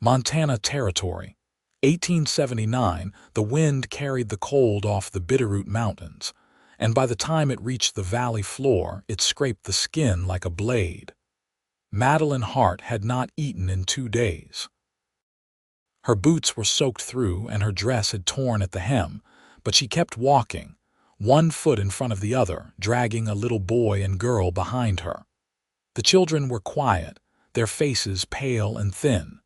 Montana Territory. 1879, the wind carried the cold off the Bitterroot Mountains, and by the time it reached the valley floor, it scraped the skin like a blade. Madelyn Hart had not eaten in 2 days. Her boots were soaked through and her dress had torn at the hem, but she kept walking, one foot in front of the other, dragging a little boy and girl behind her. The children were quiet, their faces pale and thin.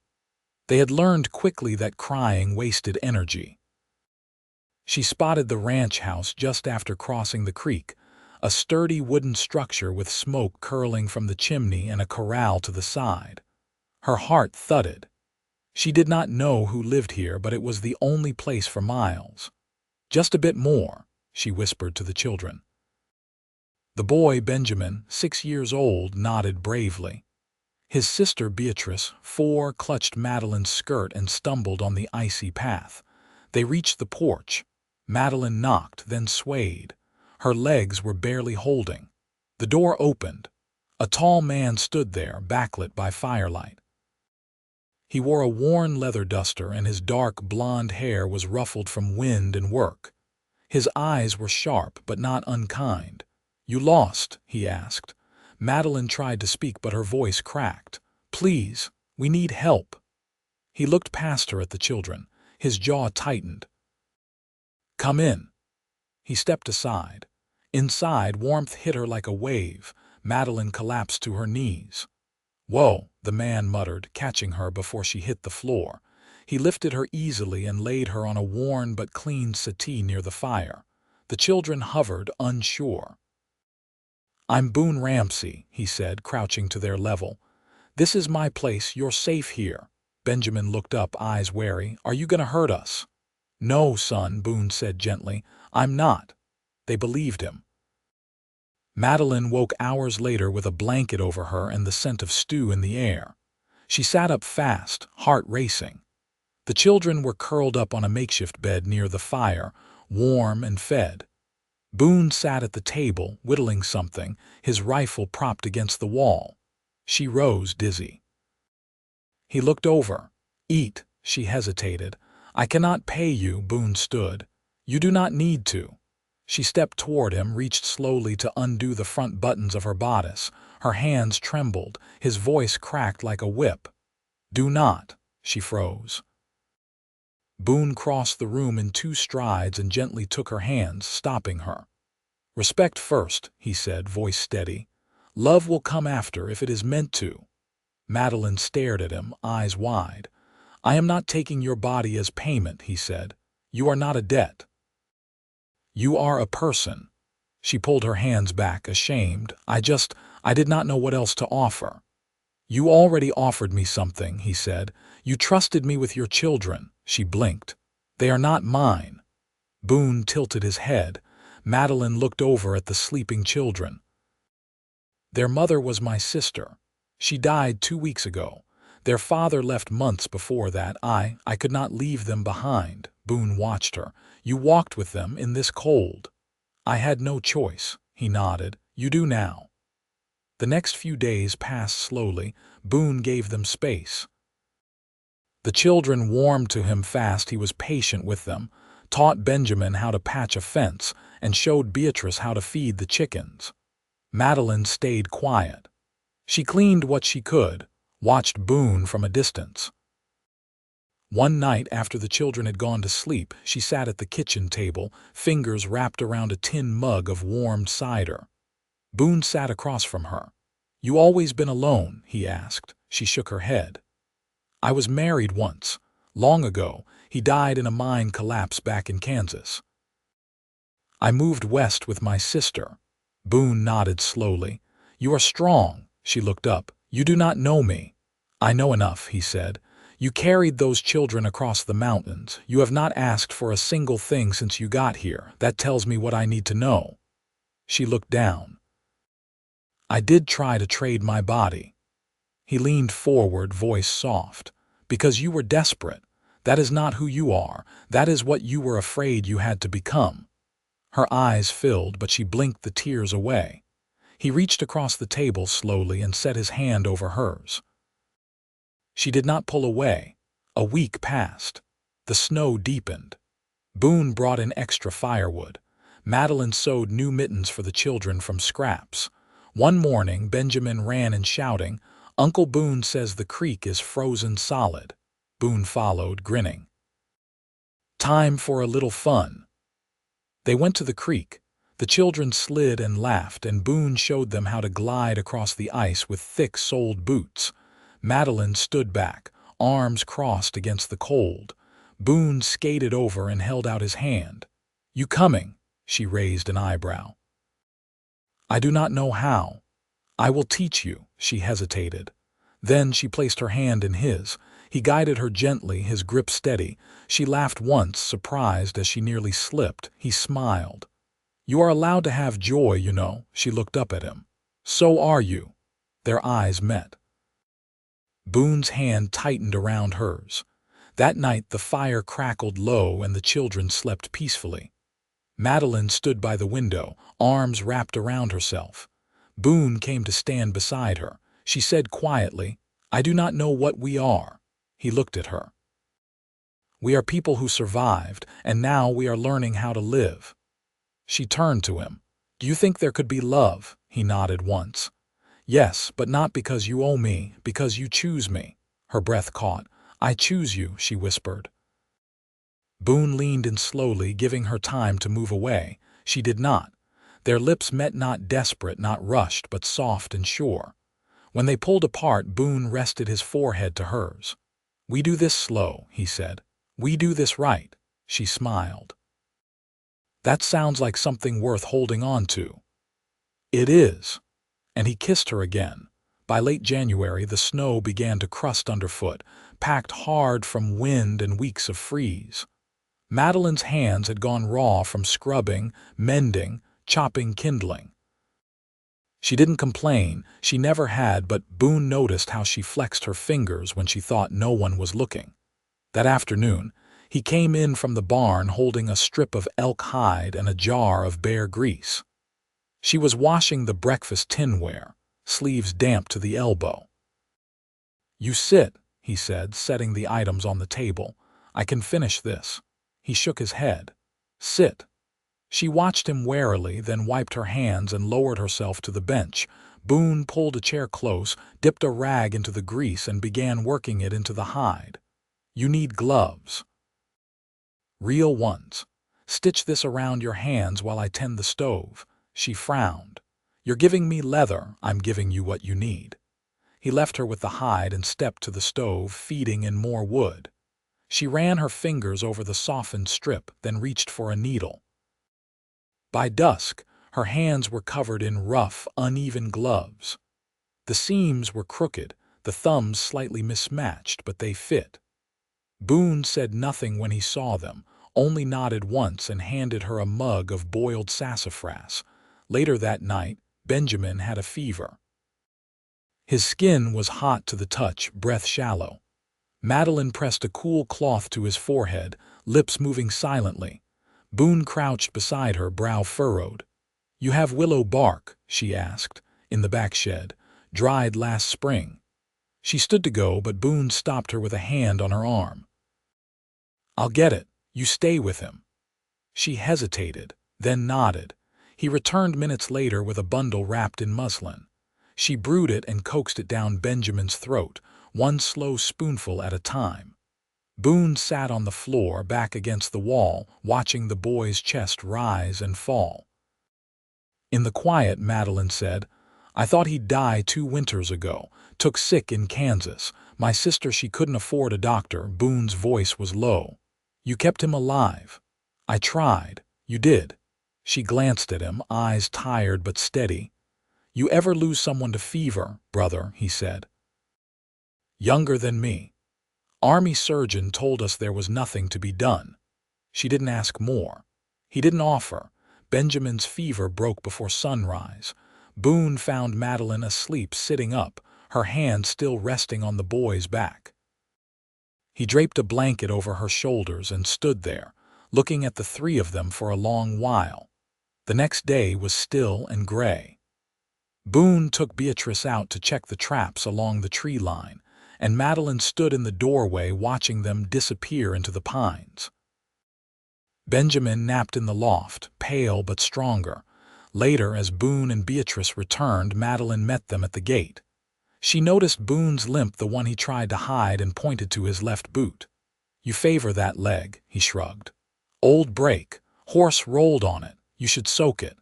They had learned quickly that crying wasted energy. She spotted the ranch house just after crossing the creek, a sturdy wooden structure with smoke curling from the chimney and a corral to the side. Her heart thudded. She did not know who lived here, but it was the only place for miles. "Just a bit more," she whispered to the children. The boy, Benjamin, 6 years old, nodded bravely. His sister, Beatrice, 4, clutched Madelyn's skirt and stumbled on the icy path. They reached the porch. Madelyn knocked, then swayed. Her legs were barely holding. The door opened. A tall man stood there, backlit by firelight. He wore a worn leather duster and his dark blonde hair was ruffled from wind and work. His eyes were sharp but not unkind. "You lost?" he asked. Madelyn tried to speak, but her voice cracked. "Please, we need help." He looked past her at the children. His jaw tightened. "Come in." He stepped aside. Inside, warmth hit her like a wave. Madelyn collapsed to her knees. "Whoa," the man muttered, catching her before she hit the floor. He lifted her easily and laid her on a worn but clean settee near the fire. The children hovered, unsure. "I'm Boone Ramsey," he said, crouching to their level. "This is my place. You're safe here." Benjamin looked up, eyes wary. "Are you gonna hurt us?" "No, son," Boone said gently. "I'm not." They believed him. Madelyn woke hours later with a blanket over her and the scent of stew in the air. She sat up fast, heart racing. The children were curled up on a makeshift bed near the fire, warm and fed. Boone sat at the table, whittling something, his rifle propped against the wall. She rose, dizzy. He looked over. "Eat," she hesitated. "I cannot pay you," Boone stood. "You do not need to." She stepped toward him, reached slowly to undo the front buttons of her bodice. Her hands trembled, his voice cracked like a whip. "Do not." She froze. Boone crossed the room in 2 strides and gently took her hands, stopping her. "Respect first," he said, voice steady. "Love will come after if it is meant to." Madelyn stared at him, eyes wide. "I am not taking your body as payment," he said. "You are not a debt. You are a person." She pulled her hands back, ashamed. I did not know what else to offer." "You already offered me something," he said. "You trusted me with your children." She blinked. "They are not mine." Boone tilted his head. Madelyn looked over at the sleeping children. "Their mother was my sister. She died 2 weeks ago. Their father left months before that. I could not leave them behind." Boone watched her. "You walked with them in this cold." "I had no choice." He nodded. "You do now." The next few days passed slowly. Boone gave them space. The children warmed to him fast. He was patient with them, taught Benjamin how to patch a fence, and showed Beatrice how to feed the chickens. Madelyn stayed quiet. She cleaned what she could, watched Boone from a distance. One night, after the children had gone to sleep, she sat at the kitchen table, fingers wrapped around a tin mug of warmed cider. Boone sat across from her. "You always been alone?" he asked. She shook her head. "I was married once. Long ago. He died in a mine collapse back in Kansas. I moved west with my sister." Boone nodded slowly. "You are strong." She looked up. "You do not know me." "I know enough," he said. "You carried those children across the mountains. You have not asked for a single thing since you got here. That tells me what I need to know." She looked down. "I did try to trade my body." He leaned forward, voice soft. "Because you were desperate. That is not who you are. That is what you were afraid you had to become." Her eyes filled, but she blinked the tears away. He reached across the table slowly and set his hand over hers. She did not pull away. A week passed. The snow deepened. Boone brought in extra firewood. Madelyn sewed new mittens for the children from scraps. One morning, Benjamin ran in shouting, "Uncle Boone says the creek is frozen solid." Boone followed, grinning. Time for a little fun. They went to the creek. The children slid and laughed, and Boone showed them how to glide across the ice with thick-soled boots. Madelyn stood back, arms crossed against the cold. Boone skated over and held out his hand. "You coming?" She raised an eyebrow. "I do not know how." "I will teach you." She hesitated. Then she placed her hand in his. He guided her gently, his grip steady. She laughed once, surprised as she nearly slipped. He smiled. "You are allowed to have joy, you know." She looked up at him. "So are you." Their eyes met. Boone's hand tightened around hers. That night the fire crackled low and the children slept peacefully. Madelyn stood by the window, arms wrapped around herself. Boone came to stand beside her. She said quietly, "I do not know what we are." He looked at her. "We are people who survived, and now we are learning how to live." She turned to him. "Do you think there could be love?" He nodded once. "Yes, but not because you owe me, because you choose me." Her breath caught. "I choose you," she whispered. Boone leaned in slowly, giving her time to move away. She did not. Their lips met, not desperate, not rushed, but soft and sure. When they pulled apart, Boone rested his forehead to hers. "We do this slow," he said. "We do this right." She smiled. "That sounds like something worth holding on to." "It is." And he kissed her again. By late January, the snow began to crust underfoot, packed hard from wind and weeks of freeze. Madelyn's hands had gone raw from scrubbing, mending, chopping kindling. She didn't complain, she never had, but Boone noticed how she flexed her fingers when she thought no one was looking. That afternoon, he came in from the barn holding a strip of elk hide and a jar of bear grease. She was washing the breakfast tinware, sleeves damp to the elbow. "You sit," he said, setting the items on the table. "I can finish this." He shook his head. "Sit." She watched him warily, then wiped her hands and lowered herself to the bench. Boone pulled a chair close, dipped a rag into the grease, and began working it into the hide. "You need gloves. Real ones. Stitch this around your hands while I tend the stove." She frowned. "You're giving me leather, I'm giving you what you need." He left her with the hide and stepped to the stove, feeding in more wood. She ran her fingers over the softened strip, then reached for a needle. By dusk, her hands were covered in rough, uneven gloves. The seams were crooked, the thumbs slightly mismatched, but they fit. Boone said nothing when he saw them, only nodded once and handed her a mug of boiled sassafras. Later that night, Benjamin had a fever. His skin was hot to the touch, breath shallow. Madelyn pressed a cool cloth to his forehead, lips moving silently. Boone crouched beside her, brow furrowed. "You have willow bark?" she asked. "In the back shed. Dried last spring." She stood to go, but Boone stopped her with a hand on her arm. "I'll get it. You stay with him." She hesitated, then nodded. He returned minutes later with a bundle wrapped in muslin. She brewed it and coaxed it down Benjamin's throat, one slow spoonful at a time. Boone sat on the floor, back against the wall, watching the boy's chest rise and fall. In the quiet, Madelyn said, "I thought he'd die 2 winters ago. Took sick in Kansas. My sister, she couldn't afford a doctor." Boone's voice was low. "You kept him alive." "I tried." "You did." She glanced at him, eyes tired but steady. "You ever lose someone to fever, brother?" he said. "Younger than me. Army surgeon told us there was nothing to be done." She didn't ask more. He didn't offer. Benjamin's fever broke before sunrise. Boone found Madelyn asleep, sitting up, her hand still resting on the boy's back. He draped a blanket over her shoulders and stood there, looking at the 3 of them for a long while. The next day was still and gray. Boone took Beatrice out to check the traps along the tree line. and Madelyn stood in the doorway watching them disappear into the pines. Benjamin napped in the loft, pale but stronger. Later, as Boone and Beatrice returned, Madelyn met them at the gate. She noticed Boone's limp, the one he tried to hide, and pointed to his left boot. "You favor that leg," he shrugged. "Old break. Horse rolled on it. You should soak it."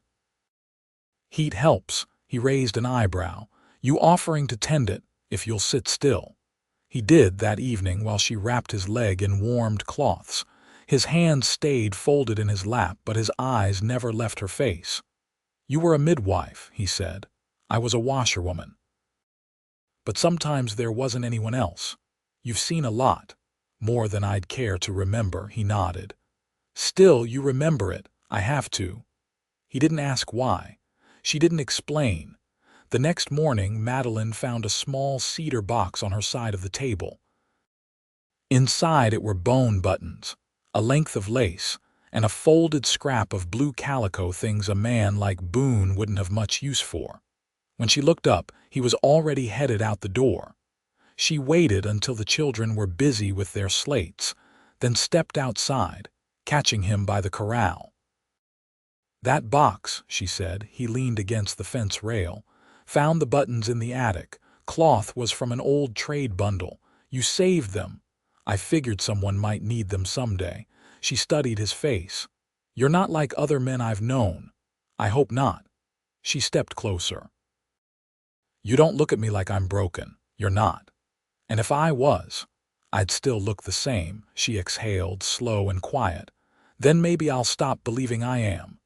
"Heat helps." He raised an eyebrow. "You offering to tend it, if you'll sit still." He did that evening while she wrapped his leg in warmed cloths. His hands stayed folded in his lap, but his eyes never left her face. "You were a midwife," he said. "I was a washerwoman. But sometimes there wasn't anyone else. You've seen a lot. More than I'd care to remember," he nodded. "Still, you remember it. I have to." He didn't ask why. She didn't explain. The next morning, Madelyn found a small cedar box on her side of the table. Inside it were bone buttons, a length of lace, and a folded scrap of blue calico, things a man like Boone wouldn't have much use for. When she looked up, he was already headed out the door. She waited until the children were busy with their slates, then stepped outside, catching him by the corral. "That box," she said. He leaned against the fence rail. "Found the buttons in the attic. Cloth was from an old trade bundle. You saved them. I figured someone might need them someday." She studied his face. "You're not like other men I've known." "I hope not." She stepped closer. "You don't look at me like I'm broken. You're not. And if I was, I'd still look the same." She exhaled, slow and quiet. "Then maybe I'll stop believing I am."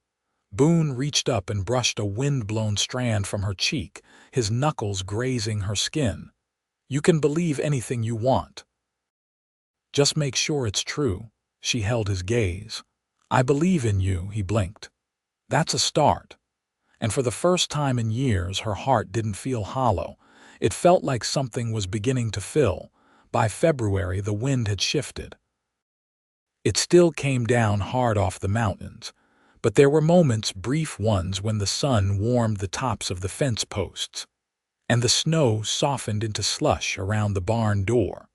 Boone reached up and brushed a wind-blown strand from her cheek, his knuckles grazing her skin. "You can believe anything you want. Just make sure it's true." She held his gaze. "I believe in you," he blinked. "That's a start." And for the first time in years, her heart didn't feel hollow. It felt like something was beginning to fill. By February, the wind had shifted. It still came down hard off the mountains, but there were moments, brief ones, when the sun warmed the tops of the fence posts, and the snow softened into slush around the barn door.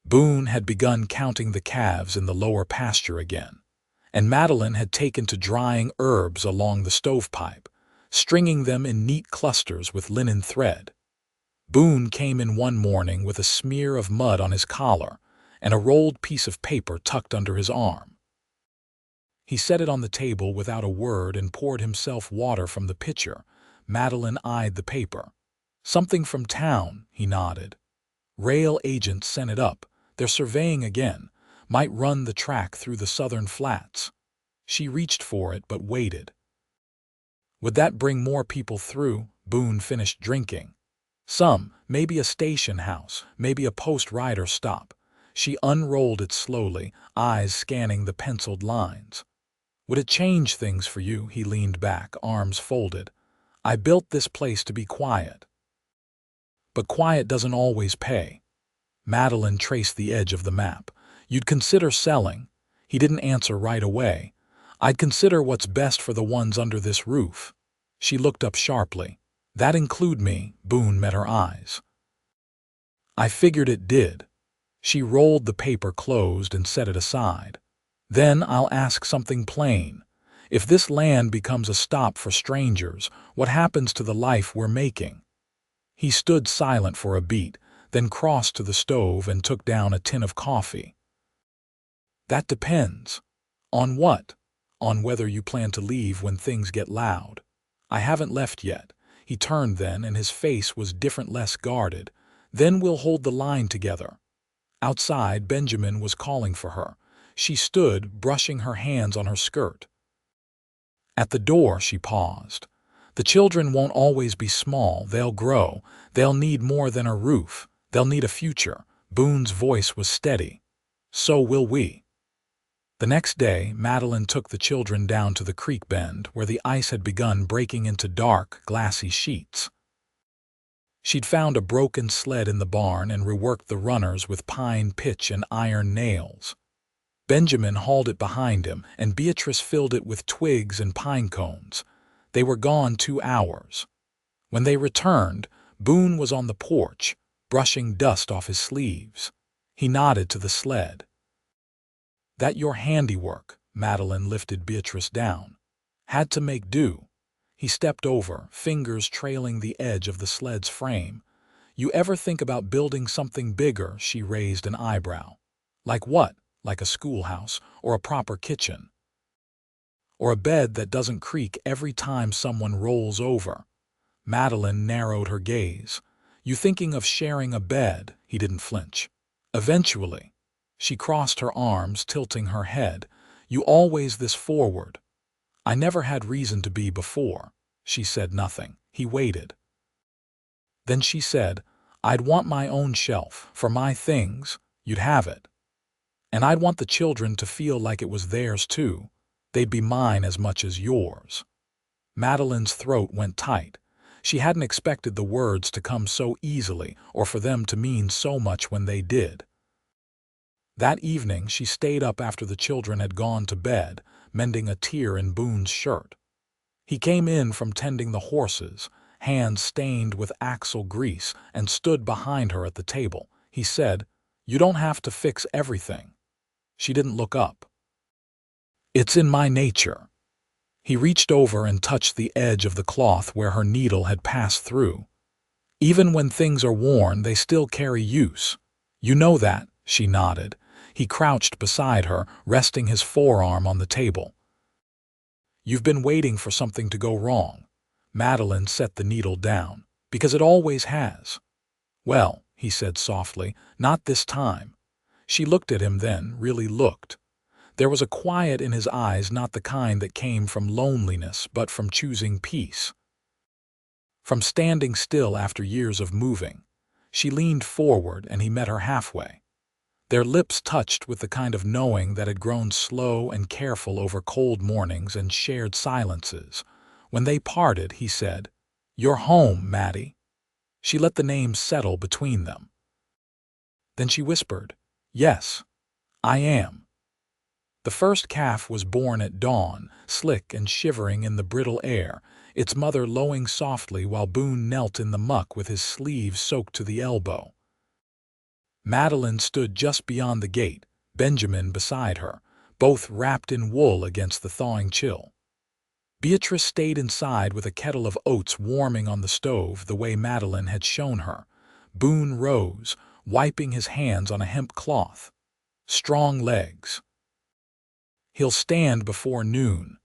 Boone had begun counting the calves in the lower pasture again, and Madelyn had taken to drying herbs along the stovepipe, stringing them in neat clusters with linen thread. Boone came in one morning with a smear of mud on his collar and a rolled piece of paper tucked under his arm. He set it on the table without a word and poured himself water from the pitcher. Madelyn eyed the paper. "Something from town," he nodded. "Rail agents sent it up. They're surveying again. Might run the track through the southern flats." She reached for it but waited. "Would that bring more people through?" Boone finished drinking. "Some. Maybe a station house, maybe a post-rider stop." She unrolled it slowly, eyes scanning the penciled lines. "Would it change things for you?" He leaned back, arms folded. "I built this place to be quiet. But quiet doesn't always pay." Madelyn traced the edge of the map. "You'd consider selling?" He didn't answer right away. "I'd consider what's best for the ones under this roof." She looked up sharply. "That include me?" Boone met her eyes. "I figured it did." She rolled the paper closed and set it aside. "Then I'll ask something plain. If this land becomes a stop for strangers, what happens to the life we're making?" He stood silent for a beat, then crossed to the stove and took down a tin of coffee. "That depends." "On what?" "On whether you plan to leave when things get loud." "I haven't left yet." He turned then, and his face was different, less guarded. "Then we'll hold the line together." Outside, Benjamin was calling for her. She stood, brushing her hands on her skirt. At the door, she paused. "The children won't always be small. They'll grow. They'll need more than a roof. They'll need a future." Boone's voice was steady. "So will we." The next day, Madelyn took the children down to the creek bend, where the ice had begun breaking into dark, glassy sheets. She'd found a broken sled in the barn and reworked the runners with pine pitch and iron nails. Benjamin hauled it behind him, and Beatrice filled it with twigs and pine cones. They were gone 2 hours. When they returned, Boone was on the porch, brushing dust off his sleeves. He nodded to the sled. "That your handiwork?" Madelyn lifted Beatrice down. "Had to make do." He stepped over, fingers trailing the edge of the sled's frame. "You ever think about building something bigger?" She raised an eyebrow. "Like what? Like a schoolhouse, or a proper kitchen? Or a bed that doesn't creak every time someone rolls over?" Madelyn narrowed her gaze. "You thinking of sharing a bed?" He didn't flinch. "Eventually." She crossed her arms, tilting her head. "You always this forward." "I never had reason to be before." She said nothing. He waited. Then she said, "I'd want my own shelf. For my things, you'd have it. And I'd want the children to feel like it was theirs too. They'd be mine as much as yours." Madelyn's throat went tight. She hadn't expected the words to come so easily or for them to mean so much when they did. That evening she stayed up after the children had gone to bed, mending a tear in Boone's shirt. He came in from tending the horses, hands stained with axle grease, and stood behind her at the table. He said, "You don't have to fix everything." She didn't look up. "It's in my nature." He reached over and touched the edge of the cloth where her needle had passed through. "Even when things are worn, they still carry use. You know that." She nodded. He crouched beside her, resting his forearm on the table. "You've been waiting for something to go wrong." Madelyn set the needle down. "Because it always has." "Well," he said softly, "not this time." She looked at him then, really looked. There was a quiet in his eyes, not the kind that came from loneliness, but from choosing peace. From standing still after years of moving. She leaned forward and he met her halfway. Their lips touched with the kind of knowing that had grown slow and careful over cold mornings and shared silences. When they parted, he said, "You're home, Maddie." She let the name settle between them. Then she whispered, "Yes, I am." The first calf was born at dawn, slick and shivering in the brittle air, its mother lowing softly while Boone knelt in the muck with his sleeves soaked to the elbow. Madelyn stood just beyond the gate, Benjamin beside her, both wrapped in wool against the thawing chill. Beatrice stayed inside with a kettle of oats warming on the stove the way Madelyn had shown her. Boone rose, wiping his hands on a hemp cloth. "Strong legs. He'll stand before noon."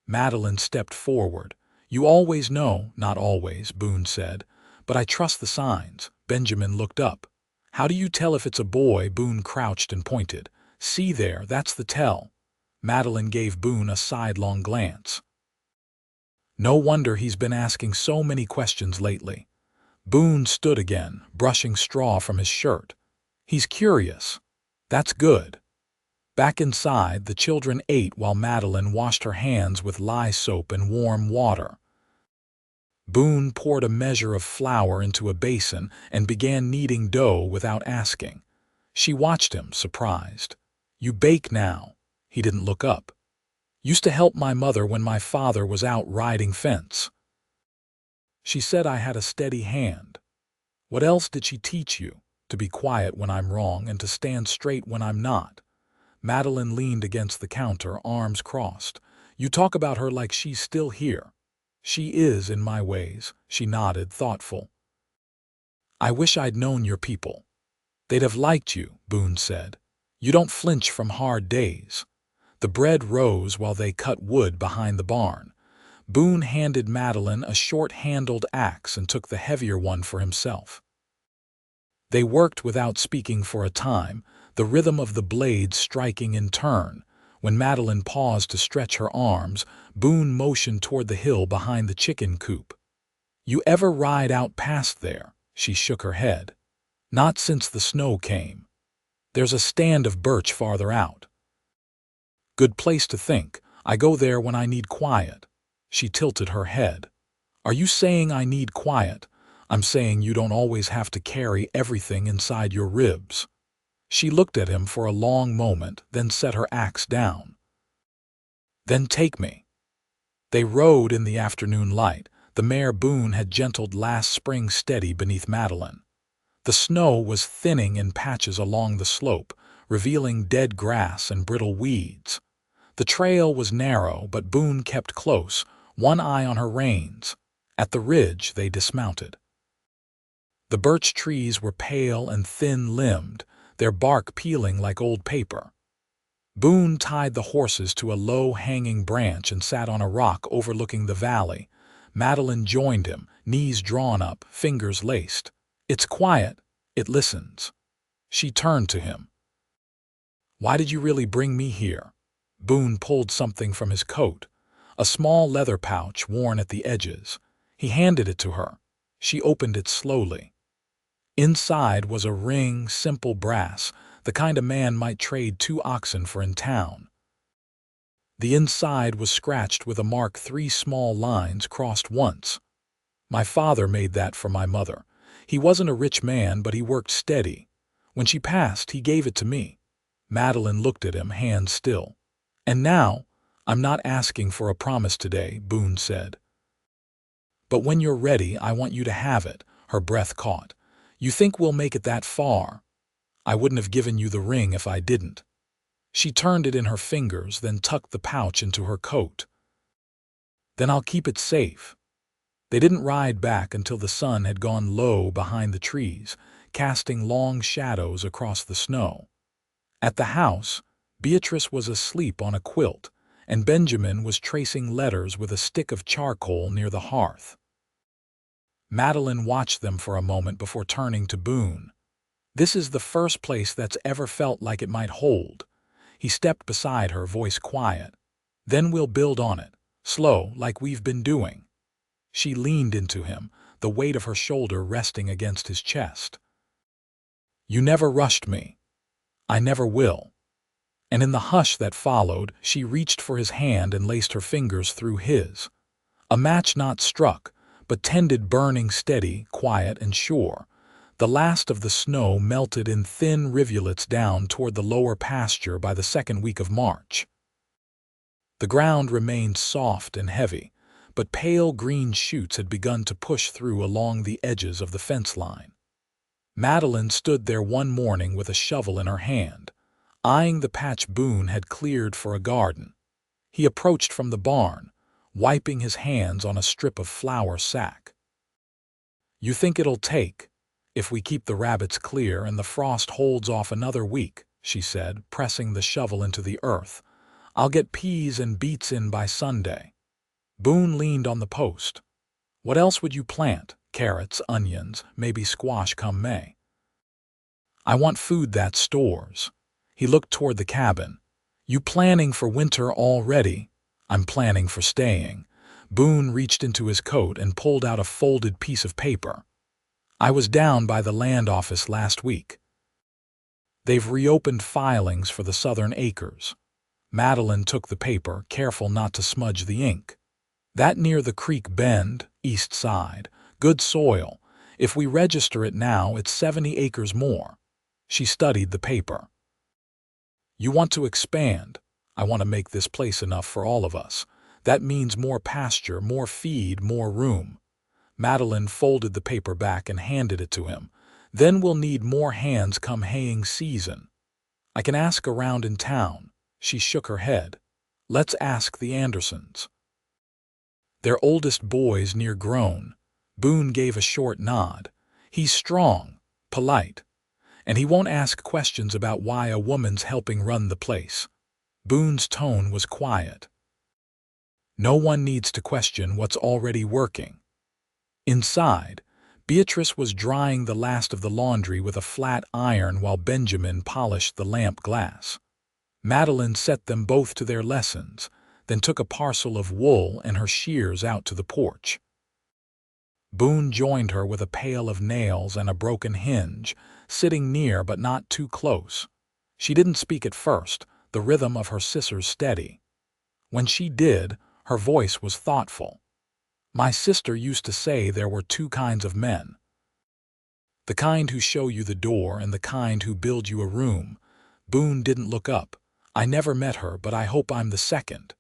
Madelyn stepped forward. "You always know." "Not always," Boone said, "but I trust the signs." Benjamin looked up. "How do you tell if it's a boy?" Boone crouched and pointed. "See there, that's the tell." Madelyn gave Boone a sidelong glance. No wonder he's been asking so many questions lately. Boone stood again, brushing straw from his shirt. "He's curious." "That's good." Back inside, the children ate while Madelyn washed her hands with lye soap and warm water. Boone poured a measure of flour into a basin and began kneading dough without asking. She watched him, surprised. "You bake now?" He didn't look up. "Used to help my mother when my father was out riding fence." She said I had a steady hand. "What else did she teach you?" "To be quiet when I'm wrong and to stand straight when I'm not." Madelyn leaned against the counter, arms crossed. "You talk about her like she's still here." "She is in my ways." She nodded, thoughtful. "I wish I'd known your people. They'd have liked you," Boone said. "You don't flinch from hard days." The bread rose while they cut wood behind the barn. Boone handed Madelyn a short-handled axe and took the heavier one for himself. They worked without speaking for a time, the rhythm of the blades striking in turn. When Madelyn paused to stretch her arms, Boone motioned toward the hill behind the chicken coop. "You ever ride out past there?" She shook her head. "Not since the snow came. There's a stand of birch farther out. Good place to think. I go there when I need quiet." She tilted her head. "Are you saying I need quiet?" "I'm saying you don't always have to carry everything inside your ribs." She looked at him for a long moment, then set her axe down. "Then take me." They rode in the afternoon light. The mare Boone had gentled last spring steady beneath Madelyn. The snow was thinning in patches along the slope, revealing dead grass and brittle weeds. The trail was narrow, but Boone kept close, one eye on her reins. At the ridge, they dismounted. The birch trees were pale and thin-limbed, their bark peeling like old paper. Boone tied the horses to a low-hanging branch and sat on a rock overlooking the valley. Madelyn joined him, knees drawn up, fingers laced. "It's quiet. It listens." She turned to him. "Why did you really bring me here?" Boone pulled something from his coat, a small leather pouch worn at the edges. He handed it to her. She opened it slowly. Inside was a ring, simple brass, the kind a man might trade 2 oxen for in town. The inside was scratched with a mark, 3 small lines crossed once. "My father made that for my mother. He wasn't a rich man, but he worked steady. When she passed, he gave it to me." Madelyn looked at him, hands still. "And now, I'm not asking for a promise today," Boone said. "But when you're ready, I want you to have it." Her breath caught. "You think we'll make it that far? I wouldn't have given you the ring if I didn't." She turned it in her fingers, then tucked the pouch into her coat. "Then I'll keep it safe." They didn't ride back until the sun had gone low behind the trees, casting long shadows across the snow. At the house, Beatrice was asleep on a quilt, and Benjamin was tracing letters with a stick of charcoal near the hearth. Madelyn watched them for a moment before turning to Boone. "This is the first place that's ever felt like it might hold." He stepped beside her, voice quiet. "Then we'll build on it, slow, like we've been doing." She leaned into him, the weight of her shoulder resting against his chest. "You never rushed me. I never will." And in the hush that followed, she reached for his hand and laced her fingers through his. A match not struck, but tended, burning steady, quiet, and sure. The last of the snow melted in thin rivulets down toward the lower pasture by the second week of March. The ground remained soft and heavy, but pale green shoots had begun to push through along the edges of the fence line. Madelyn stood there one morning with a shovel in her hand, eyeing the patch Boone had cleared for a garden. He approached from the barn, wiping his hands on a strip of flour sack. "You think it'll take, if we keep the rabbits clear and the frost holds off another week," she said, pressing the shovel into the earth. "I'll get peas and beets in by Sunday." Boone leaned on the post. "What else would you plant? Carrots, onions, maybe squash come May." "I want food that stores." He looked toward the cabin. "You planning for winter already?" "I'm planning for staying." Boone reached into his coat and pulled out a folded piece of paper. "I was down by the land office last week. They've reopened filings for the Southern Acres." Madelyn took the paper, careful not to smudge the ink. "That near the creek bend, east side. Good soil. If we register it now, it's 70 acres more." She studied the paper. "You want to expand. I want to make this place enough for all of us. That means more pasture, more feed, more room." Madelyn folded the paper back and handed it to him. "Then we'll need more hands come haying season. I can ask around in town." She shook her head. "Let's ask the Andersons. Their oldest boy's near grown." Boone gave a short nod. "He's strong, polite, and he won't ask questions about why a woman's helping run the place." Boone's tone was quiet. "No one needs to question what's already working." Inside, Beatrice was drying the last of the laundry with a flat iron while Benjamin polished the lamp glass. Madelyn set them both to their lessons, then took a parcel of wool and her shears out to the porch. Boone joined her with a pail of nails and a broken hinge, sitting near but not too close. She didn't speak at first, the rhythm of her scissors steady. When she did, her voice was thoughtful. "My sister used to say there were 2 kinds of men. The kind who show you the door and the kind who build you a room." Boone didn't look up. "I never met her, but I hope I'm the second."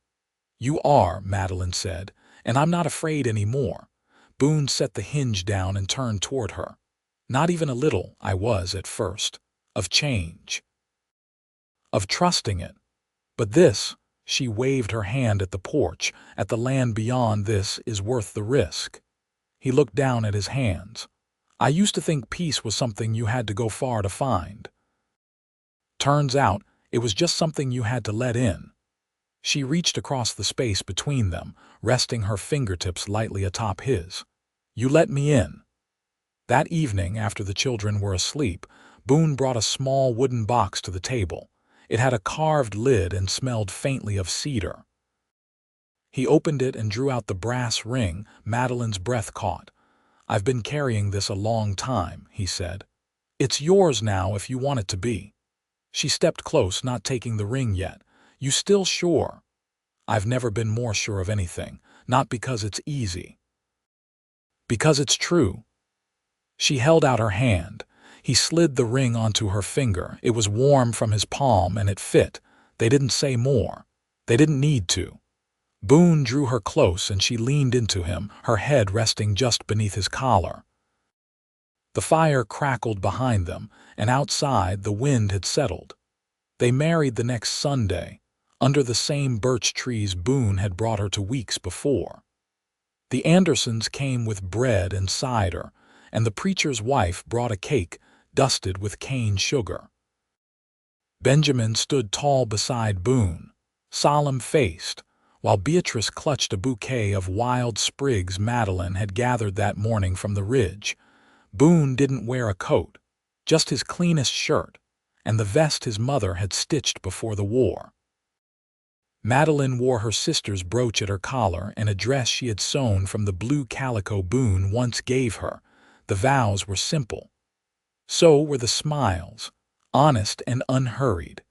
"You are," Madelyn said, "and I'm not afraid anymore." Boone set the hinge down and turned toward her. Not even a little, I was at first. Of change. Of trusting it. But this, she waved her hand at the porch, at the land beyond this is worth the risk. He looked down at his hands. I used to think peace was something you had to go far to find. Turns out, it was just something you had to let in. She reached across the space between them, resting her fingertips lightly atop his. You let me in. That evening, after the children were asleep, Boone brought a small wooden box to the table. It had a carved lid and smelled faintly of cedar. He opened it and drew out the brass ring. Madelyn's breath caught. I've been carrying this a long time, he said. It's yours now if you want it to be. She stepped close, not taking the ring yet. You still sure? I've never been more sure of anything, not because it's easy. Because it's true. She held out her hand. He slid the ring onto her finger. It was warm from his palm and it fit. They didn't say more. They didn't need to. Boone drew her close and she leaned into him, her head resting just beneath his collar. The fire crackled behind them, and outside the wind had settled. They married the next Sunday, under the same birch trees Boone had brought her to weeks before. The Andersons came with bread and cider, and the preacher's wife brought a cake dusted with cane sugar. Benjamin stood tall beside Boone, solemn-faced, while Beatrice clutched a bouquet of wild sprigs Madelyn had gathered that morning from the ridge. Boone didn't wear a coat, just his cleanest shirt, and the vest his mother had stitched before the war. Madelyn wore her sister's brooch at her collar and a dress she had sewn from the blue calico Boone once gave her. The vows were simple. So were the smiles, honest and unhurried.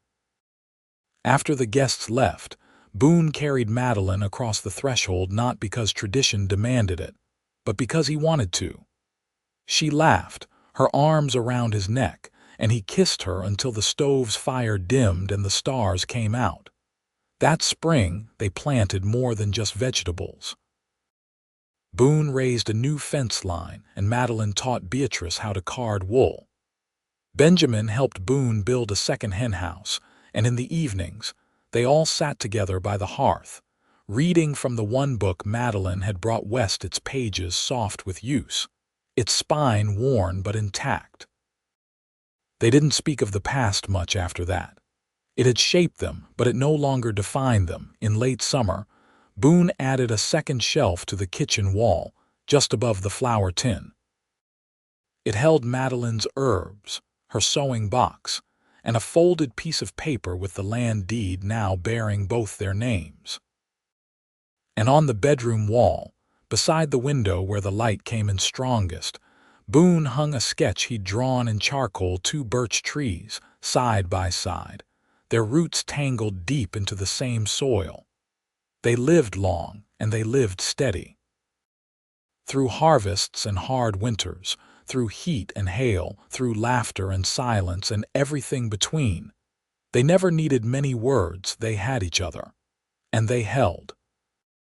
After the guests left, Boone carried Madelyn across the threshold not because tradition demanded it, but because he wanted to. She laughed, her arms around his neck, and he kissed her until the stove's fire dimmed and the stars came out. That spring, they planted more than just vegetables. Boone raised a new fence line, and Madelyn taught Beatrice how to card wool. Benjamin helped Boone build a second henhouse, and in the evenings, they all sat together by the hearth, reading from the one book Madelyn had brought west, its pages soft with use, its spine worn but intact. They didn't speak of the past much after that. It had shaped them, but it no longer defined them. In late summer, Boone added a second shelf to the kitchen wall, just above the flour tin. It held Madelyn's herbs, her sewing box, and a folded piece of paper with the land deed now bearing both their names. And on the bedroom wall, beside the window where the light came in strongest, Boone hung a sketch he'd drawn in charcoal, two birch trees, side by side, their roots tangled deep into the same soil. They lived long, and they lived steady. Through harvests and hard winters, through heat and hail, through laughter and silence and everything between, they never needed many words, they had each other. And they held.